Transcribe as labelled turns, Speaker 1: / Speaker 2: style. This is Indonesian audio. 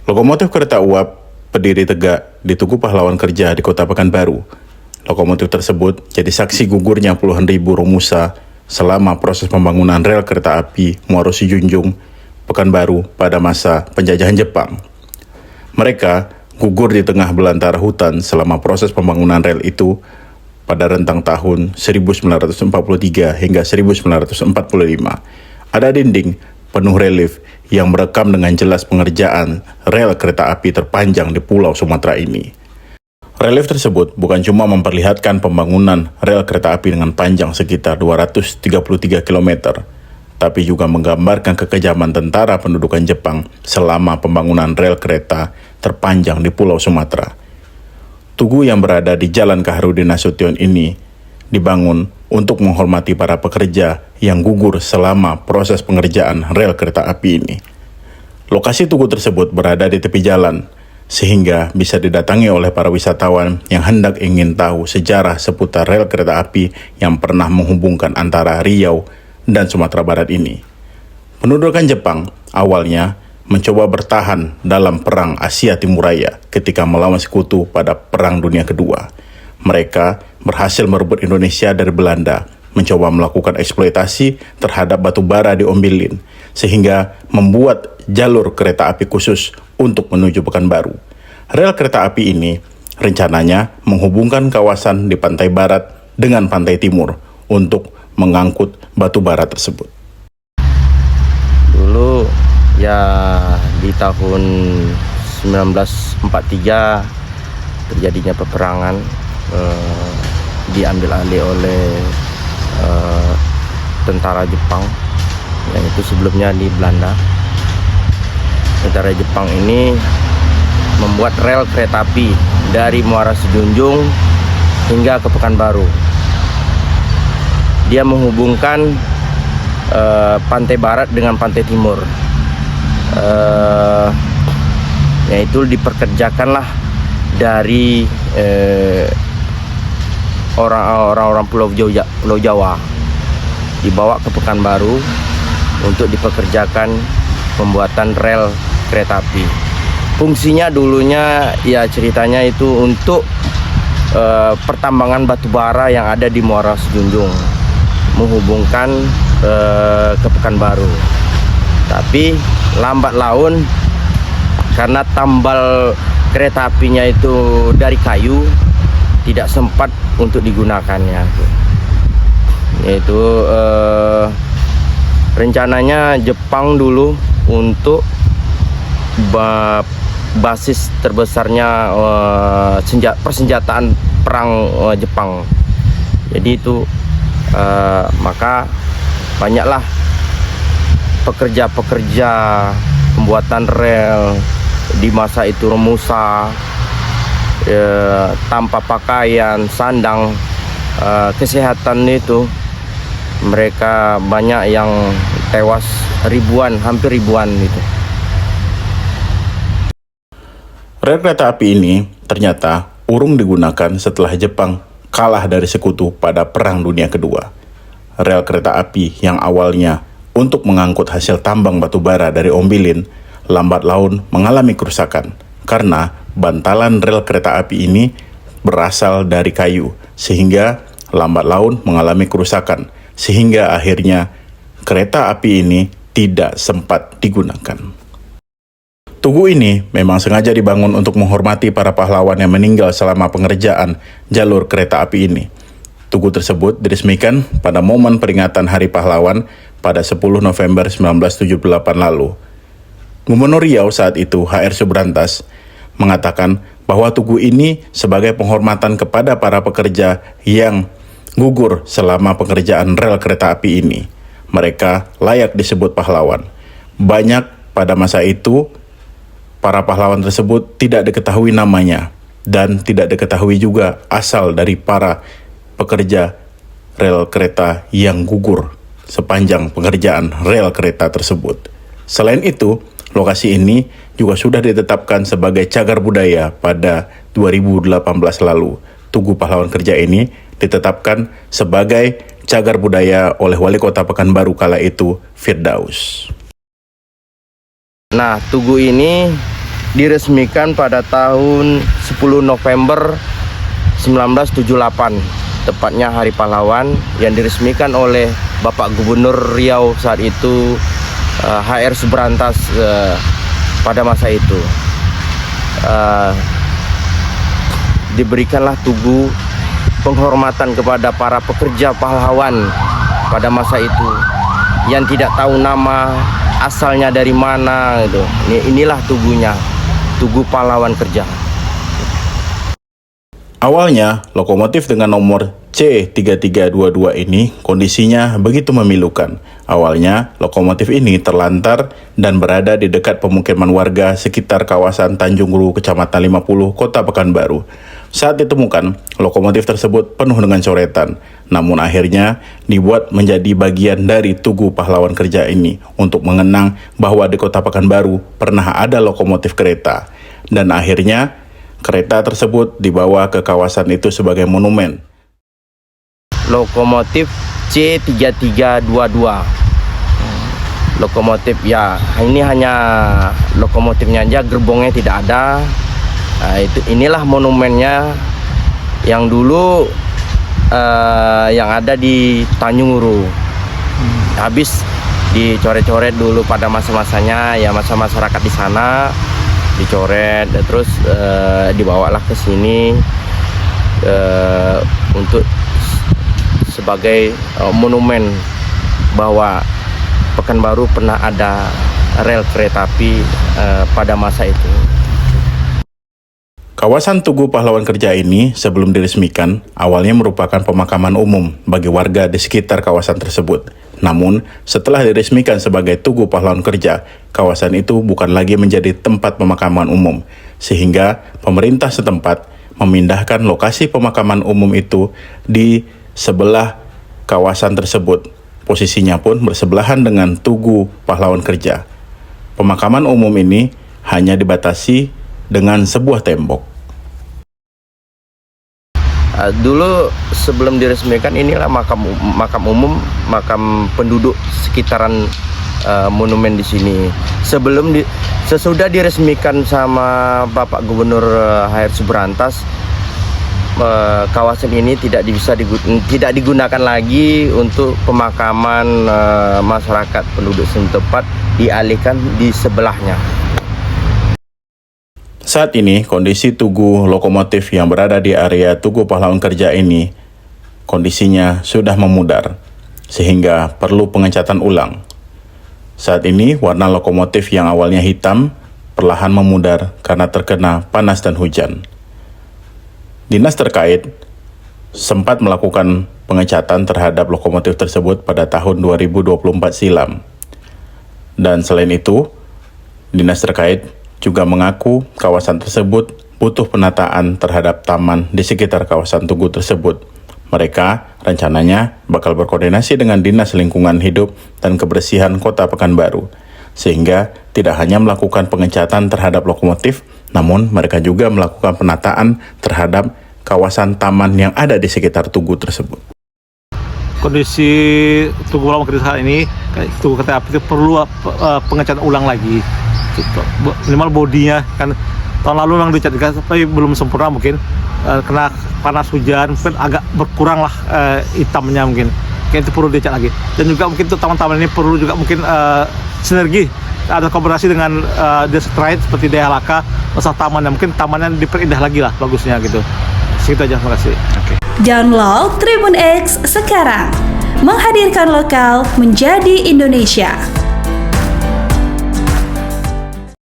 Speaker 1: Lokomotif kereta uap berdiri tegak di Tugu Pahlawan Kerja di Kota Pekanbaru. Lokomotif tersebut jadi saksi gugurnya puluhan ribu Romusa selama proses pembangunan rel kereta api Muaro Sijunjung, Pekanbaru pada masa penjajahan Jepang. Mereka gugur di tengah belantara hutan selama proses pembangunan rel itu pada rentang tahun 1943 hingga 1945. Ada dinding penuh relief yang merekam dengan jelas pengerjaan rel kereta api terpanjang di Pulau Sumatera ini. Relief tersebut bukan cuma memperlihatkan pembangunan rel kereta api dengan panjang sekitar 233 km, tapi juga menggambarkan kekejaman tentara pendudukan Jepang selama pembangunan rel kereta terpanjang di Pulau Sumatera. Tugu yang berada di Jalan Kaharudin Nasution ini dibangun untuk menghormati para pekerja yang gugur selama proses pengerjaan rel kereta api ini. Lokasi tugu tersebut berada di tepi jalan, sehingga bisa didatangi oleh para wisatawan yang hendak ingin tahu sejarah seputar rel kereta api yang pernah menghubungkan antara Riau dan Sumatera Barat ini. Pendudukan Jepang awalnya mencoba bertahan dalam Perang Asia Timur Raya ketika melawan sekutu pada Perang Dunia Kedua. Mereka berhasil merebut Indonesia dari Belanda, mencoba melakukan eksploitasi terhadap batu bara di Ombilin, sehingga membuat jalur kereta api khusus untuk menuju Pekanbaru. Rel kereta api ini rencananya menghubungkan kawasan di pantai barat dengan pantai timur untuk mengangkut batu bara tersebut.
Speaker 2: Dulu ya di tahun 1943 terjadinya peperangan, diambil alih oleh tentara Jepang, yang itu sebelumnya di Belanda. Tentara Jepang ini membuat rel kereta api dari Muara Sijunjung hingga ke Pekanbaru. Dia menghubungkan pantai barat dengan pantai timur. Yaitu diperkerjakanlah dari orang-orang Pulau Jawa, dibawa ke Pekanbaru untuk dipekerjakan pembuatan rel kereta api. Fungsinya dulunya ya ceritanya itu untuk pertambangan batu bara yang ada di Muara Sijunjung, menghubungkan ke Pekanbaru. Tapi lambat laun karena tambal kereta apinya itu dari kayu, tidak sempat untuk digunakannya. Yaitu rencananya Jepang dulu untuk basis terbesarnya persenjataan perang Jepang. Jadi itu maka banyaklah pekerja-pekerja pembuatan rel di masa itu Romusa, tanpa pakaian, sandang, kesehatan itu mereka banyak yang tewas, hampir ribuan itu.
Speaker 1: Rel kereta api ini ternyata urung digunakan setelah Jepang kalah dari sekutu pada Perang Dunia Kedua. Rel kereta api yang awalnya untuk mengangkut hasil tambang batu bara dari Ombilin lambat laun mengalami kerusakan karena bantalan rel kereta api ini berasal dari kayu, sehingga lambat laun mengalami kerusakan, sehingga akhirnya kereta api ini tidak sempat digunakan. Tugu ini memang sengaja dibangun untuk menghormati para pahlawan yang meninggal selama pengerjaan jalur kereta api ini. Tugu tersebut diresmikan pada momen peringatan Hari Pahlawan pada 10 November 1978 lalu. Gubernur Riau saat itu, HR Subrantas, mengatakan bahwa tugu ini sebagai penghormatan kepada para pekerja yang gugur selama pengerjaan rel kereta api ini. Mereka layak disebut pahlawan. Banyak pada masa itu, para pahlawan tersebut tidak diketahui namanya dan tidak diketahui juga asal dari para pekerja rel kereta yang gugur sepanjang pengerjaan rel kereta tersebut. Selain itu, lokasi ini juga sudah ditetapkan sebagai cagar budaya pada 2018 lalu. Tugu Pahlawan Kerja ini ditetapkan sebagai cagar budaya oleh Wali Kota Pekanbaru kala itu, Firdaus.
Speaker 2: Nah, tugu ini diresmikan pada tahun 10 November 1978, tepatnya Hari Pahlawan, yang diresmikan oleh Bapak Gubernur Riau saat itu, HR Subrantas, pada masa itu. Diberikanlah tugu penghormatan kepada para pekerja pahlawan pada masa itu yang tidak tahu nama asalnya dari mana gitu. Inilah tugunya, Tugu Pahlawan Kerja.
Speaker 1: Awalnya, lokomotif dengan nomor C3322 ini kondisinya begitu memilukan. Awalnya, lokomotif ini terlantar dan berada di dekat pemukiman warga sekitar kawasan Tanjung Ru, Kecamatan 50, Kota Pekanbaru. Saat ditemukan, lokomotif tersebut penuh dengan coretan. Namun akhirnya dibuat menjadi bagian dari Tugu Pahlawan Kerja ini untuk mengenang bahwa di Kota Pekanbaru pernah ada lokomotif kereta. Dan akhirnya kereta tersebut dibawa ke kawasan itu sebagai monumen.
Speaker 2: Lokomotif C3322. Lokomotif ya, ini hanya lokomotifnya aja, gerbongnya tidak ada. Inilah monumennya yang dulu yang ada di Tanjung Ru. Habis dicoret-coret dulu pada masa-masanya, ya masa masyarakat di sana dicoret, terus dibawalah ke sini untuk sebagai monumen bahwa Pekanbaru pernah ada rel kereta api pada masa itu.
Speaker 1: Kawasan Tugu Pahlawan Kerja ini sebelum diresmikan awalnya merupakan pemakaman umum bagi warga di sekitar kawasan tersebut. Namun, setelah diresmikan sebagai Tugu Pahlawan Kerja, kawasan itu bukan lagi menjadi tempat pemakaman umum, sehingga pemerintah setempat memindahkan lokasi pemakaman umum itu di sebelah kawasan tersebut. Posisinya pun bersebelahan dengan Tugu Pahlawan Kerja. Pemakaman umum ini hanya dibatasi dengan sebuah tembok.
Speaker 2: Dulu sebelum diresmikan inilah makam umum, makam penduduk sekitaran monumen di sini. Sesudah diresmikan sama Bapak Gubernur HR Subrantas, kawasan ini tidak digunakan lagi untuk pemakaman masyarakat penduduk setempat, dialihkan di sebelahnya.
Speaker 1: Saat ini, kondisi tugu lokomotif yang berada di area Tugu Pahlawan Kerja ini, kondisinya sudah memudar, sehingga perlu pengecatan ulang. Saat ini, warna lokomotif yang awalnya hitam, perlahan memudar karena terkena panas dan hujan. Dinas terkait sempat melakukan pengecatan terhadap lokomotif tersebut pada tahun 2024 silam. Dan selain itu, dinas terkait juga mengaku kawasan tersebut butuh penataan terhadap taman di sekitar kawasan tugu tersebut. Mereka rencananya bakal berkoordinasi dengan Dinas Lingkungan Hidup dan Kebersihan Kota Pekanbaru, sehingga tidak hanya melakukan pengecatan terhadap lokomotif, namun mereka juga melakukan penataan terhadap kawasan taman yang ada di sekitar tugu tersebut.
Speaker 3: Kondisi Tugu Pahlawan Kerja ini, tugu kereta api itu perlu pengecatan ulang lagi. Minimal bodinya kan tahun lalu memang dicat, tapi belum sempurna mungkin, kena panas hujan mungkin agak berkurang lah hitamnya mungkin. Kayak itu perlu dicat lagi. Dan juga mungkin untuk taman-taman ini perlu juga mungkin sinergi, ada kolaborasi dengan desa terkait seperti DLHK, masalah tamannya, mungkin tamannya diperindah lagi lah bagusnya gitu. Segitu aja, terima kasih. Okay.
Speaker 4: Download Tribun X sekarang, menghadirkan lokal menjadi Indonesia.